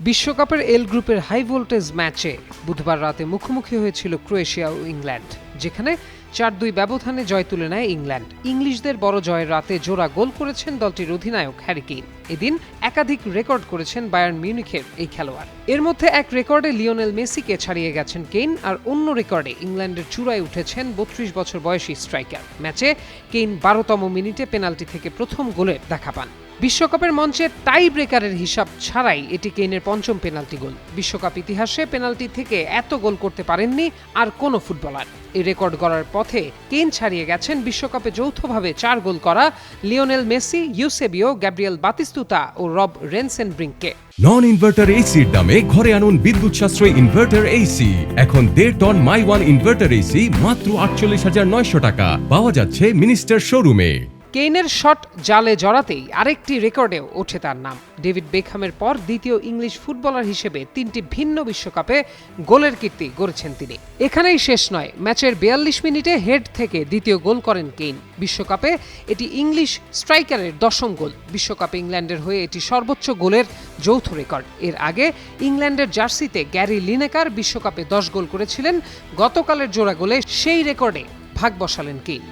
বিশ্বকাপের এল গ্রুপের high voltage ম্যাচে বুধবার রাতে মুখোমুখি হয়েছিল ক্রোয়েশিয়া ও ইংল্যান্ড, যেখানে ৪-২ ব্যবধানে জয় তুলে নেয় ইংল্যান্ড। ইংলিশদের বড় জয়ের রাতে জোড়া গোল করেছেন দলটির অধিনায়ক হ্যারি কেইন। এদিন একাধিক রেকর্ড করেছেন বায়ার্ন মিউনিখের এই খেলোয়াড়। এর মধ্যে এক রেকর্ডে লিওনেল মেসিকে ছাড়িয়ে গেছেন কেইন, আর অন্য রেকর্ডে ইংল্যান্ডের চূড়ায় উঠেছেন ৩২ বছর বয়সী স্ট্রাইকার। ম্যাচে কেইন ১২তম মিনিটে পেনাল্টি থেকে প্রথম গোলের দেখা পান। বিশ্বকাপের মঞ্চে টাই ব্রেকারের হিসাব ছাড়াই এটি কেইনের পঞ্চম পেনাল্টি গোল। বিশ্বকাপ ইতিহাসে পেনাল্টি থেকে এত গোল করতে পারেননি আর কোনো ফুটবলার। এই রেকর্ড গড়ার পথে কেইন ছাড়িয়ে গেছেন বিশ্বকাপে যৌথভাবে ৪ গোল করা Lionel Messi, Eusebio, Gabriel Batistuta ও রব রেনসেনব্রিঙ্ককে। নন ইনভার্টার এসির দামে ঘরে আনুন বিদ্যুৎ সাশ্রয়ী ইনভার্টার এসি। এখন 1.5 ton my one inverter AC মাত্র ৪৮,৯০০ টাকা পাওয়া যাচ্ছে মিনিস্টার শোরুমে। কেইনের শট জালে জড়াতেই আরেকটি রেকর্ডেও ওঠে তার নাম। ডেভিড বেকহামের পর দ্বিতীয় ইংলিশ ফুটবলার হিসেবে ৩টি ভিন্ন বিশ্বকাপে গোলের কীর্তি গড়েছেন তিনি। এখানেই শেষ নয়, ম্যাচের ৪২ মিনিটে হেড থেকে দ্বিতীয় গোল করেন কেইন। বিশ্বকাপে এটি ইংলিশ স্ট্রাইকারের ১০ম গোল। বিশ্বকাপে ইংল্যান্ডের হয়ে এটি সর্বোচ্চ গোলের যৌথ রেকর্ড। এর আগে ইংল্যান্ডের জার্সিতে গ্যারি লিনেকার বিশ্বকাপে ১০ গোল করেছিলেন। গতকালের জোড়া গোলে সেই রেকর্ডে ভাগ বসালেন কেইন।